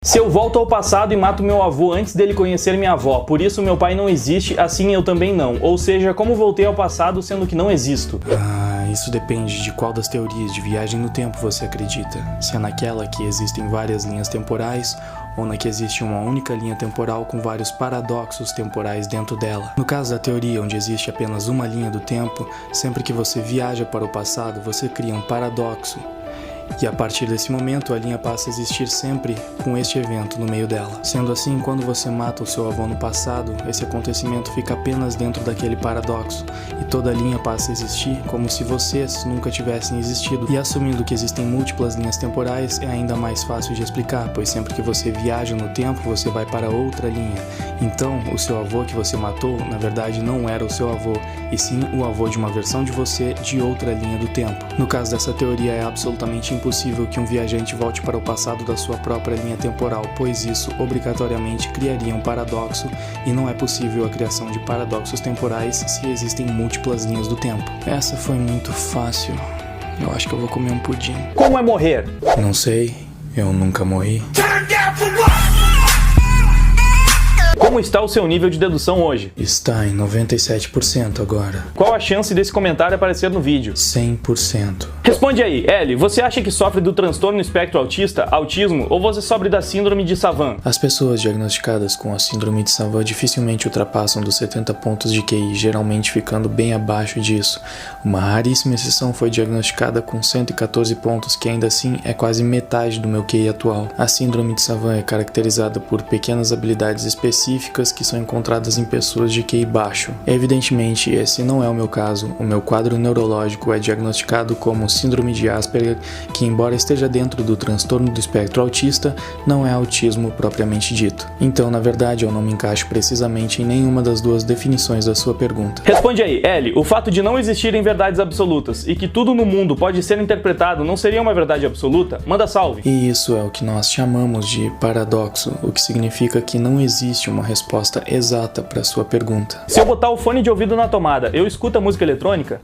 Se eu volto ao passado e mato meu avô antes dele conhecer minha avó, por isso meu pai não existe, assim eu também não. Ou seja, como voltei ao passado sendo que não existo? Isso depende de qual das teorias de viagem no tempo você acredita. Se é naquela que existem várias linhas temporais, ou na que existe uma única linha temporal com vários paradoxos temporais dentro dela. No caso da teoria onde existe apenas uma linha do tempo, sempre que você viaja para o passado, você cria um paradoxo. E a partir desse momento, a linha passa a existir sempre com este evento no meio dela. Sendo assim, quando você mata o seu avô no passado, esse acontecimento fica apenas dentro daquele paradoxo, e toda a linha passa a existir como se vocês nunca tivessem existido. E assumindo que existem múltiplas linhas temporais, é ainda mais fácil de explicar, pois sempre que você viaja no tempo, você vai para outra linha. Então, o seu avô que você matou, na verdade, não era o seu avô, e sim o avô de uma versão de você de outra linha do tempo. No caso dessa teoria, é absolutamente impossível que um viajante volte para o passado da sua própria linha temporal, pois isso obrigatoriamente criaria um paradoxo, e não é possível a criação de paradoxos temporais se existem múltiplas linhas do tempo. Essa foi muito fácil. Eu acho que eu vou comer um pudim. Como é morrer? Não sei, eu nunca morri. Como está o seu nível de dedução hoje? Está em 97% agora. Qual a chance desse comentário aparecer no vídeo? 100%. Responde aí, Ellie, você acha que sofre do transtorno espectro autista, autismo, ou você sofre da síndrome de Savant? As pessoas diagnosticadas com a síndrome de Savant dificilmente ultrapassam dos 70 pontos de QI, geralmente ficando bem abaixo disso. Uma raríssima exceção foi diagnosticada com 114 pontos, que ainda assim é quase metade do meu QI atual. A síndrome de Savant é caracterizada por pequenas habilidades específicas que são encontradas em pessoas de QI baixo. Evidentemente, esse não é o meu caso. O meu quadro neurológico é diagnosticado como síndrome de Asperger, que embora esteja dentro do transtorno do espectro autista, não é autismo propriamente dito. Então, na verdade, eu não me encaixo precisamente em nenhuma das duas definições da sua pergunta. Responde aí, Ellie, o fato de não existirem verdades absolutas e que tudo no mundo pode ser interpretado não seria uma verdade absoluta? Manda salve! E isso é o que nós chamamos de paradoxo, o que significa que não existe uma resposta exata para sua pergunta. Se eu botar o fone de ouvido na tomada, eu escuto a música eletrônica?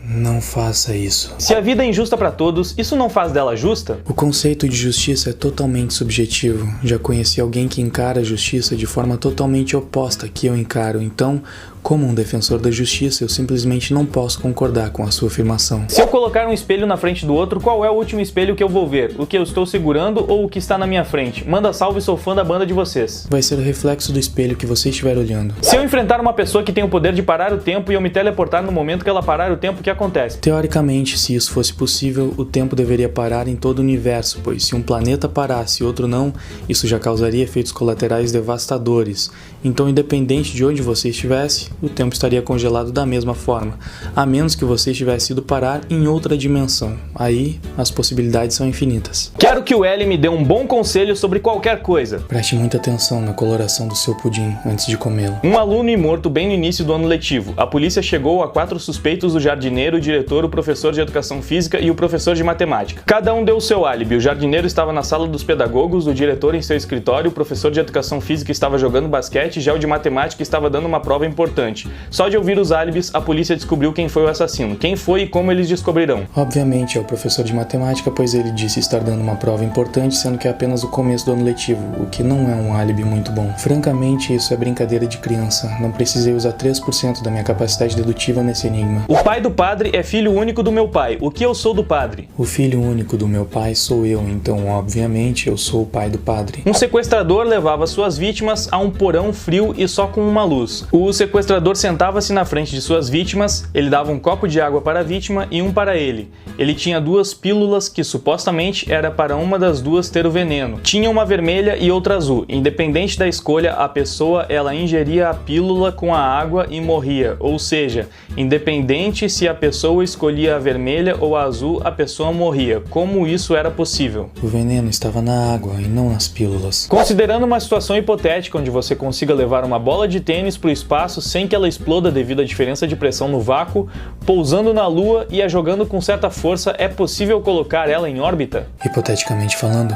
Não faça isso. Se a vida é injusta para todos, isso não faz dela justa? O conceito de justiça é totalmente subjetivo. Já conheci alguém que encara a justiça de forma totalmente oposta que eu encaro, então, como um defensor da justiça, eu simplesmente não posso concordar com a sua afirmação. Se eu colocar um espelho na frente do outro, qual é o último espelho que eu vou ver? O que eu estou segurando ou o que está na minha frente? Manda salve, sou fã da banda de vocês. Vai ser o reflexo do espelho que você estiver olhando. Se eu enfrentar uma pessoa que tem o poder de parar o tempo e eu me teleportar no momento que ela parar o tempo, o que acontece? Teoricamente, se isso fosse possível, o tempo deveria parar em todo o universo, pois se um planeta parasse e outro não, isso já causaria efeitos colaterais devastadores. Então, independente de onde você estivesse, o tempo estaria congelado da mesma forma, a menos que você estivesse ido parar em outra dimensão. Aí, as possibilidades são infinitas. Quero que o Ellie me dê um bom conselho sobre qualquer coisa. Preste muita atenção na coloração do seu pudim antes de comê-lo. Um aluno e morto bem no início do ano letivo. A polícia chegou a 4 suspeitos: o jardineiro, o diretor, o professor de educação física e o professor de matemática. Cada um deu o seu álibi. O jardineiro estava na sala dos pedagogos, o diretor em seu escritório, o professor de educação física estava jogando basquete, já o de matemática estava dando uma prova importante. Só de ouvir os álibis, a polícia descobriu quem foi o assassino. Quem foi e como eles descobrirão? Obviamente é o professor de matemática, pois ele disse estar dando uma prova importante, sendo que é apenas o começo do ano letivo, o que não é um álibi muito bom. Francamente, isso é brincadeira de criança. Não precisei usar 3% da minha capacidade dedutiva nesse enigma. O pai do padre é filho único do meu pai. O que eu sou do padre? O filho único do meu pai sou eu, então obviamente eu sou o pai do padre. Um sequestrador levava suas vítimas a um porão frio e só com uma luz. O sequestrador sentava-se na frente de suas vítimas, ele dava um copo de água para a vítima e um para ele. Ele tinha 2 pílulas que supostamente era para uma das duas ter o veneno. Tinha uma vermelha e outra azul. Independente da escolha, a pessoa ela ingeria a pílula com a água e morria. Ou seja, independente se a pessoa escolhia a vermelha ou a azul, a pessoa morria. Como isso era possível? O veneno estava na água e não nas pílulas. Considerando uma situação hipotética onde você consiga levar uma bola de tênis para o espaço sem que ela exploda devido à diferença de pressão no vácuo, pousando na Lua e a jogando com certa força, é possível colocar ela em órbita? Hipoteticamente falando,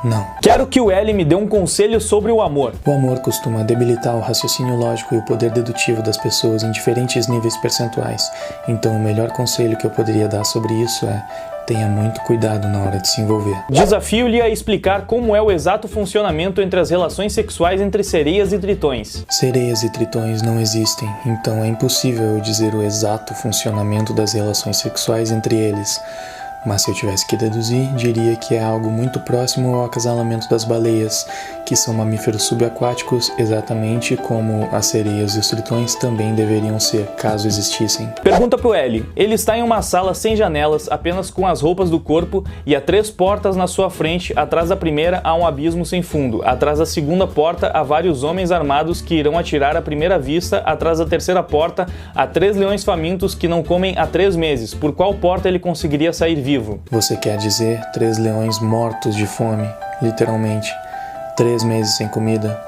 não. Quero que o Ellie me dê um conselho sobre o amor. O amor costuma debilitar o raciocínio lógico e o poder dedutivo das pessoas em diferentes níveis percentuais. Então o melhor conselho que eu poderia dar sobre isso é: Tenha muito cuidado na hora de se envolver. Desafio-lhe a explicar como é o exato funcionamento entre as relações sexuais entre sereias e tritões. Sereias e tritões não existem, então é impossível eu dizer o exato funcionamento das relações sexuais entre eles. Mas se eu tivesse que deduzir, diria que é algo muito próximo ao acasalamento das baleias, que são mamíferos subaquáticos, exatamente como as sereias e os tritões também deveriam ser, caso existissem. Pergunta pro L. Ele está em uma sala sem janelas, apenas com as roupas do corpo, e há 3 portas na sua frente. Atrás da primeira há um abismo sem fundo. Atrás da segunda porta há vários homens armados que irão atirar à primeira vista. Atrás da terceira porta há 3 leões famintos que não comem há 3 meses. Por qual porta ele conseguiria sair vivo? Você quer dizer 3 leões mortos de fome, literalmente. 3 meses sem comida.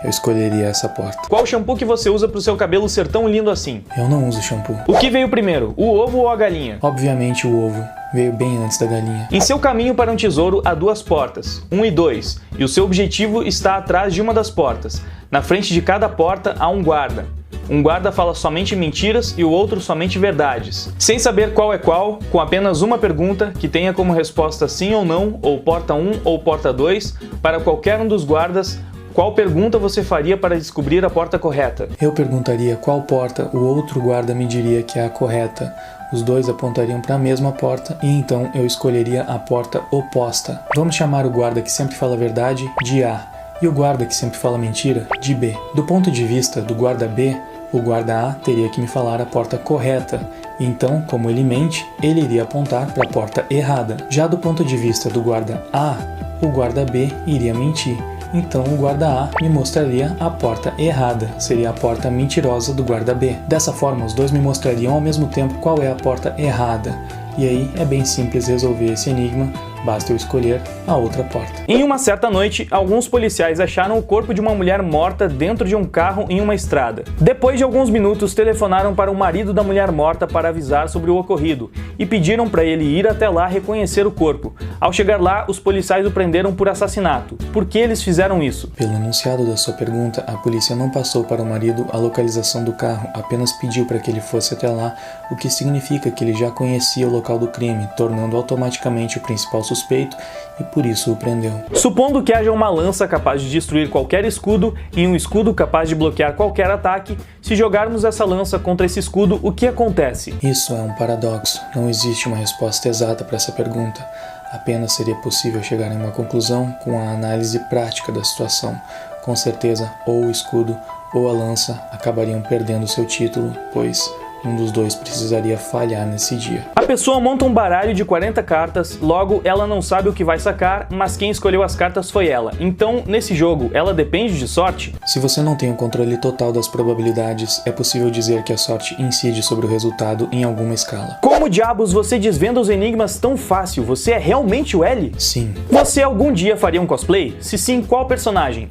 Eu escolheria essa porta. Qual shampoo que você usa pro seu cabelo ser tão lindo assim? Eu não uso shampoo. O que veio primeiro, o ovo ou a galinha? Obviamente o ovo. Veio bem antes da galinha. Em seu caminho para um tesouro há 2 portas, 1 e 2, e o seu objetivo está atrás de uma das portas. Na frente de cada porta há um guarda. Um guarda fala somente mentiras e o outro somente verdades. Sem saber qual é qual, com apenas uma pergunta que tenha como resposta sim ou não, ou porta 1 ou porta 2, para qualquer um dos guardas, qual pergunta você faria para descobrir a porta correta? Eu perguntaria qual porta o outro guarda me diria que é a correta. Os dois apontariam para a mesma porta e então eu escolheria a porta oposta. Vamos chamar o guarda que sempre fala a verdade de A e o guarda que sempre fala mentira de B. Do ponto de vista do guarda B, o guarda A teria que me falar a porta correta, então, como ele mente, ele iria apontar para a porta errada. Já do ponto de vista do guarda A, o guarda B iria mentir, então o guarda A me mostraria a porta errada, seria a porta mentirosa do guarda B. Dessa forma, os dois me mostrariam ao mesmo tempo qual é a porta errada. E aí é bem simples resolver esse enigma, basta eu escolher a outra porta. Em uma certa noite, alguns policiais acharam o corpo de uma mulher morta dentro de um carro em uma estrada. Depois de alguns minutos, telefonaram para o marido da mulher morta para avisar sobre o ocorrido e pediram para ele ir até lá reconhecer o corpo. Ao chegar lá, os policiais o prenderam por assassinato. Por que eles fizeram isso? Pelo enunciado da sua pergunta, a polícia não passou para o marido a localização do carro, apenas pediu para que ele fosse até lá, o que significa que ele já conhecia o local do crime, tornando automaticamente o principal suspeito e por isso o prendeu. Supondo que haja uma lança capaz de destruir qualquer escudo e um escudo capaz de bloquear qualquer ataque, se jogarmos essa lança contra esse escudo, o que acontece? Isso é um paradoxo. Não existe uma resposta exata para essa pergunta. Apenas seria possível chegar a uma conclusão com a análise prática da situação. Com certeza, ou o escudo ou a lança acabariam perdendo seu título, pois um dos dois precisaria falhar nesse dia. A pessoa monta um baralho de 40 cartas, logo ela não sabe o que vai sacar, mas quem escolheu as cartas foi ela. Então, nesse jogo, ela depende de sorte? Se você não tem o controle total das probabilidades, é possível dizer que a sorte incide sobre o resultado em alguma escala. Como diabos você desvenda os enigmas tão fácil? Você é realmente o L? Sim. Você algum dia faria um cosplay? Se sim, qual personagem?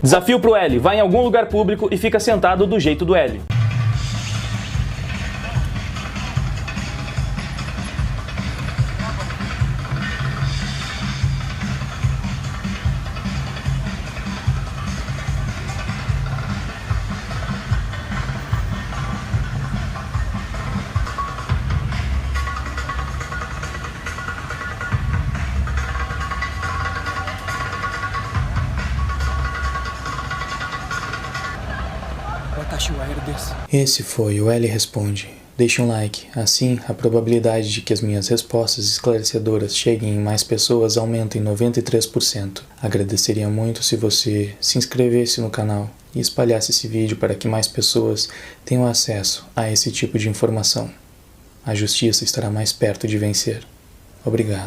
Desafio pro L, vai em algum lugar público e fica sentado do jeito do L. Esse foi o L Responde. Deixe um like, assim a probabilidade de que as minhas respostas esclarecedoras cheguem em mais pessoas aumenta em 93%. Agradeceria muito se você se inscrevesse no canal e espalhasse esse vídeo para que mais pessoas tenham acesso a esse tipo de informação. A justiça estará mais perto de vencer. Obrigado.